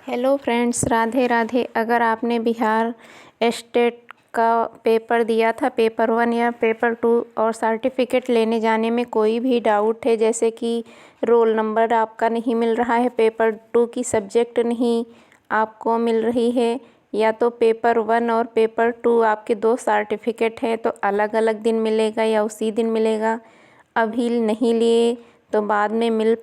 Hello friends, Radhe Radhe. अगर आपने Bihar state का पेपर दिया था, पेपर 1 या पेपर 2, और सर्टिफिकेट लेने जाने में कोई भी डाउट है, जैसे कि रोल नंबर आपका नहीं मिल रहा है, पेपर 2 की सब्जेक्ट नहीं आपको मिल रही है, या तो पेपर 1 और पेपर 2 आपके 2 सर्टिफिकेट हैं तो अलग अलग दिन मिलेगा या उसी दिन मिलेगा, अभी नहीं लिए तो बाद में मिल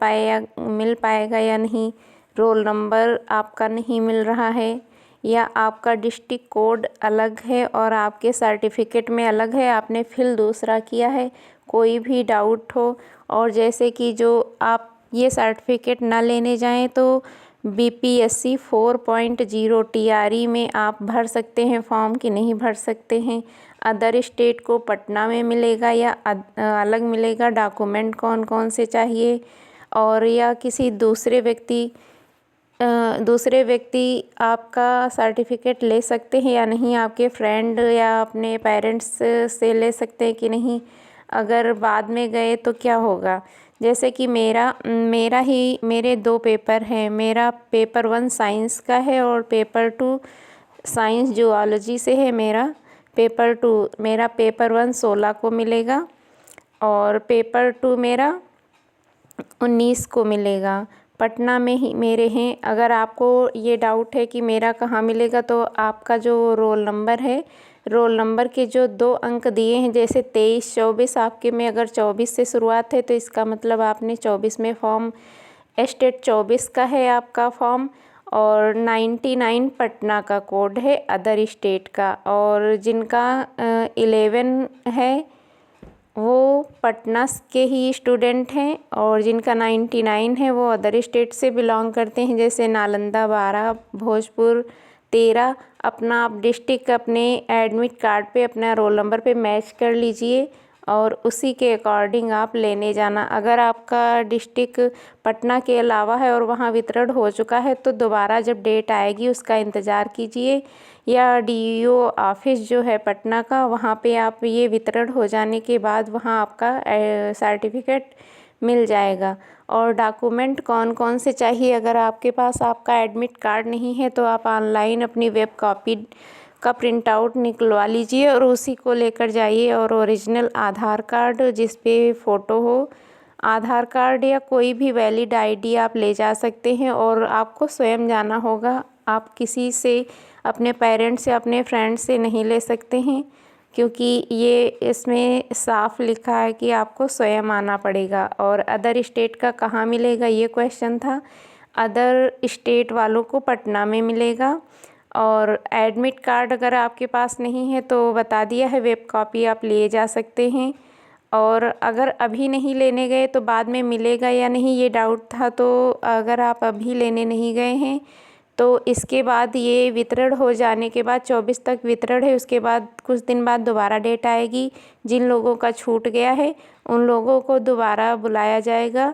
पाएगा या नहीं, रोल नंबर आपका नहीं मिल रहा है, या आपका डिस्ट्रिक्ट कोड अलग है और आपके सर्टिफिकेट में अलग है, आपने फिल दूसरा किया है, कोई भी डाउट हो, और जैसे कि जो आप ये सर्टिफिकेट ना लेने जाएं तो बीपीएससी 4.0 टीआरई में आप भर सकते हैं फॉर्म कि नहीं भर सकते हैं। अदर स्टेट को पटना में मिलेगा या अलग मिलेगा, डॉक्यूमेंट कौन कौन से चाहिए, और या किसी दूसरे व्यक्ति आपका सर्टिफिकेट ले सकते हैं या नहीं, आपके फ्रेंड या अपने पेरेंट्स से ले सकते हैं कि नहीं, अगर बाद में गए तो क्या होगा। जैसे कि मेरे 2 पेपर हैं, मेरा पेपर 1 साइंस का है और पेपर 2 साइंस जूलॉजी से है। मेरा पेपर 1 16 को मिलेगा और पेपर 2 मेरा 19 को मिलेगा। पटना में ही मेरे हैं। अगर आपको ये डाउट है कि मेरा कहाँ मिलेगा, तो आपका जो रोल नंबर है, रोल नंबर के जो 2 अंक दिए हैं, जैसे 23 24, आपके में अगर 24 से शुरुआत है तो इसका मतलब आपने 24 में फॉर्म, स्टेट 24 का है आपका फॉर्म, और 99 पटना का कोड है अदर स्टेट का, और जिनका 11 है वो पटना के ही स्टूडेंट हैं, और जिनका 99 है वो अदर स्टेट से बिलोंग करते हैं, जैसे नालंदा 12, भोजपुर 13। अपना आप डिस्ट्रिक्ट अपने एडमिट कार्ड पे अपना रोल नंबर पे मैच कर लीजिए और उसी के अकॉर्डिंग आप लेने जाना। अगर आपका डिस्ट्रिक्ट पटना के अलावा है और वहाँ वितरण हो चुका है तो दोबारा जब डेट आएगी उसका इंतज़ार कीजिए, या डीईओ ऑफिस जो है पटना का, वहाँ पे आप ये वितरण हो जाने के बाद वहाँ आपका सर्टिफिकेट मिल जाएगा। और डॉक्यूमेंट कौन कौन से चाहिए, अगर आपके पास आपका एडमिट कार्ड नहीं है तो आप ऑनलाइन अपनी वेब कॉपी का प्रिंट आउट निकलवा लीजिए और उसी को लेकर जाइए, और ओरिजिनल आधार कार्ड जिस पे फ़ोटो हो, आधार कार्ड या कोई भी वैलिड आईडी आप ले जा सकते हैं, और आपको स्वयं जाना होगा। आप किसी से, अपने पेरेंट्स या अपने फ्रेंड से नहीं ले सकते हैं, क्योंकि ये इसमें साफ लिखा है कि आपको स्वयं आना पड़ेगा। और अदर स्टेट का कहाँ मिलेगा, ये क्वेश्चन था। अदर स्टेट वालों को पटना में मिलेगा, और एडमिट कार्ड अगर आपके पास नहीं है तो बता दिया है, वेब कॉपी आप लिए जा सकते हैं। और अगर अभी नहीं लेने गए तो बाद में मिलेगा या नहीं, ये डाउट था, तो अगर आप अभी लेने नहीं गए हैं तो इसके बाद ये वितरण हो जाने के बाद 24 तक वितरण है, उसके बाद कुछ दिन बाद दोबारा डेट आएगी। जिन लोगों का छूट गया है उन लोगों को दोबारा बुलाया जाएगा,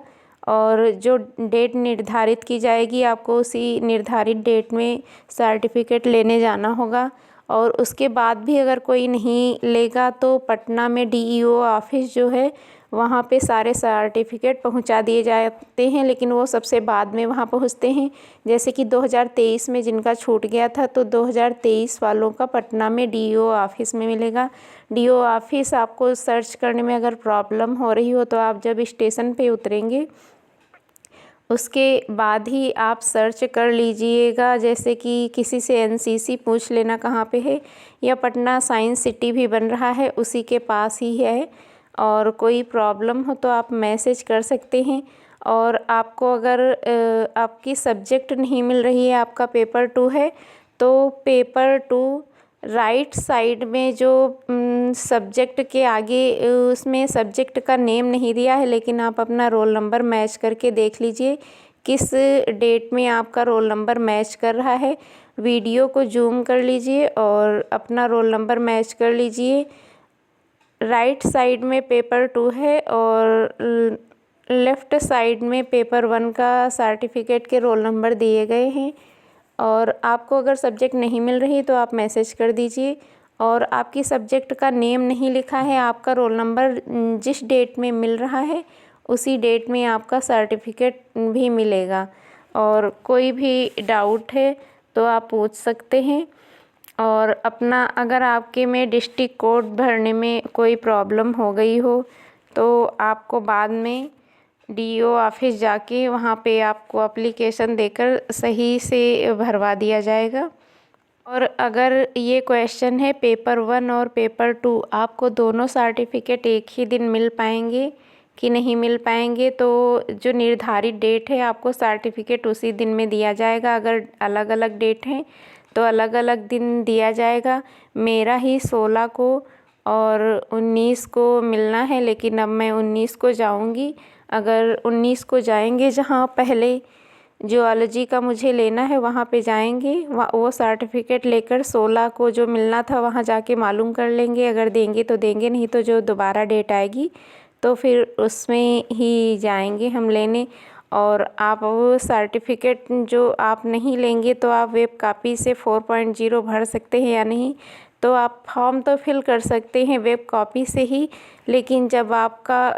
और जो डेट निर्धारित की जाएगी आपको उसी निर्धारित डेट में सर्टिफिकेट लेने जाना होगा। और उसके बाद भी अगर कोई नहीं लेगा तो पटना में डीईओ ऑफिस जो है वहाँ पे सारे सर्टिफिकेट पहुँचा दिए जाते हैं, लेकिन वो सबसे बाद में वहाँ पहुँचते हैं। जैसे कि 2023 में जिनका छूट गया था तो 2023 वालों का पटना में डीईओ ऑफिस में मिलेगा। डीईओ ऑफिस आपको सर्च करने में अगर प्रॉब्लम हो रही हो तो आप जब स्टेशन पे उतरेंगे उसके बाद ही आप सर्च कर लीजिएगा, जैसे कि किसी से एनसीसी पूछ लेना कहाँ पे है, या पटना साइंस सिटी भी बन रहा है उसी के पास ही है, और कोई प्रॉब्लम हो तो आप मैसेज कर सकते हैं। और आपको अगर आपकी सब्जेक्ट नहीं मिल रही है, आपका पेपर 2 है, तो पेपर 2 राइट साइड में जो सब्जेक्ट के आगे उसमें सब्जेक्ट का नेम नहीं दिया है, लेकिन आप अपना रोल नंबर मैच करके देख लीजिए किस डेट में आपका रोल नंबर मैच कर रहा है। वीडियो को जूम कर लीजिए और अपना रोल नंबर मैच कर लीजिए। राइट साइड में पेपर 2 है और लेफ़्ट साइड में पेपर 1 का सर्टिफिकेट के रोल नंबर दिए गए हैं। और आपको अगर सब्जेक्ट नहीं मिल रही तो आप मैसेज कर दीजिए, और आपकी सब्जेक्ट का नेम नहीं लिखा है, आपका रोल नंबर जिस डेट में मिल रहा है उसी डेट में आपका सर्टिफिकेट भी मिलेगा। और कोई भी डाउट है तो आप पूछ सकते हैं। और अपना अगर आपके में डिस्ट्रिक्ट कोड भरने में कोई प्रॉब्लम हो गई हो तो आपको बाद में डीईओ ऑफिस जाके वहाँ पे आपको एप्लीकेशन देकर सही से भरवा दिया जाएगा। और अगर ये क्वेश्चन है पेपर 1 और पेपर 2 आपको दोनों सर्टिफिकेट एक ही दिन मिल पाएंगे कि नहीं मिल पाएंगे, तो जो निर्धारित डेट है आपको सर्टिफिकेट उसी दिन में दिया जाएगा। अगर अलग अलग डेट हैं तो अलग अलग दिन दिया जाएगा। मेरा ही 16 को और 19 को मिलना है, लेकिन अब मैं 19 को जाऊंगी। अगर 19 को जाएंगे जहाँ पहले जियोलॉजी का मुझे लेना है वहाँ पे जाएंगे, वो सर्टिफिकेट लेकर 16 को जो मिलना था वहाँ जाके मालूम कर लेंगे। अगर देंगे तो देंगे, नहीं तो जो दोबारा डेट आएगी तो फिर उसमें ही जाएंगे हम लेने। और आप वो सर्टिफिकेट जो आप नहीं लेंगे तो आप वेब कॉपी से 4.0 भर सकते हैं या नहीं, तो आप फॉर्म तो फिल कर सकते हैं वेब कॉपी से ही, लेकिन जब आपका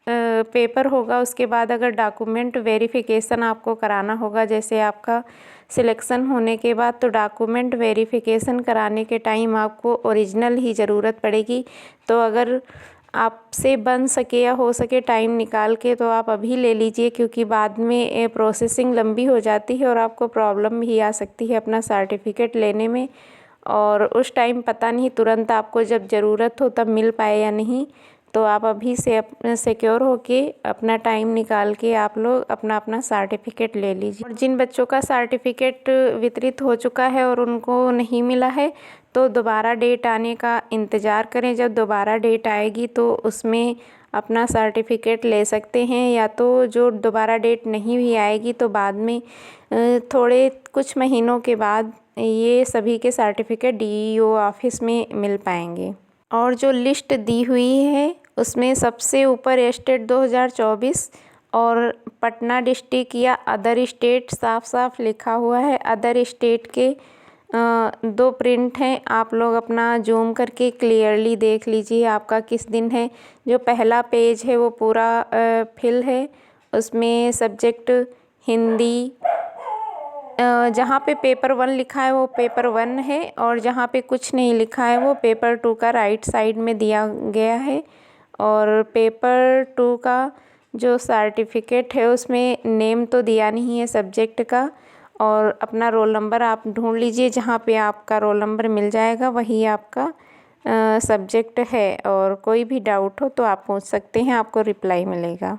पेपर होगा उसके बाद अगर डॉक्यूमेंट वेरिफिकेशन आपको कराना होगा, जैसे आपका सिलेक्शन होने के बाद, तो डॉक्यूमेंट वेरिफिकेशन कराने के टाइम आपको ओरिजिनल ही ज़रूरत पड़ेगी। तो अगर आपसे बन सके या हो सके टाइम निकाल के तो आप अभी ले लीजिए, क्योंकि बाद में प्रोसेसिंग लंबी हो जाती है और आपको प्रॉब्लम भी आ सकती है अपना सर्टिफिकेट लेने में। और उस टाइम पता नहीं तुरंत आपको जब ज़रूरत हो तब मिल पाए या नहीं, तो आप अभी से सिक्योर होके अपना टाइम निकाल के आप लोग अपना अपना सर्टिफिकेट ले लीजिए। और जिन बच्चों का सर्टिफिकेट वितरित हो चुका है और उनको नहीं मिला है तो दोबारा डेट आने का इंतज़ार करें। जब दोबारा डेट आएगी तो उसमें अपना सर्टिफिकेट ले सकते हैं, या तो जो दोबारा डेट नहीं भी आएगी तो बाद में थोड़े कुछ महीनों के बाद ये सभी के सर्टिफिकेट डीईओ ऑफिस में मिल पाएंगे। और जो लिस्ट दी हुई है उसमें सबसे ऊपर स्टेट 2024 और पटना डिस्ट्रिक्ट या अदर स्टेट साफ साफ लिखा हुआ है। अदर स्टेट के 2 प्रिंट हैं, आप लोग अपना जूम करके क्लियरली देख लीजिए आपका किस दिन है। जो पहला पेज है वो पूरा फिल है, उसमें सब्जेक्ट हिंदी, जहाँ पे पेपर 1 लिखा है वो पेपर 1 है, और जहाँ पे कुछ नहीं लिखा है वो पेपर 2 का राइट साइड में दिया गया है। और पेपर 2 का जो सर्टिफिकेट है उसमें नेम तो दिया नहीं है सब्जेक्ट का, और अपना रोल नंबर आप ढूंढ लीजिए, जहाँ पे आपका रोल नंबर मिल जाएगा वही आपका सब्जेक्ट है। और कोई भी डाउट हो तो आप पूछ सकते हैं, आपको रिप्लाई मिलेगा।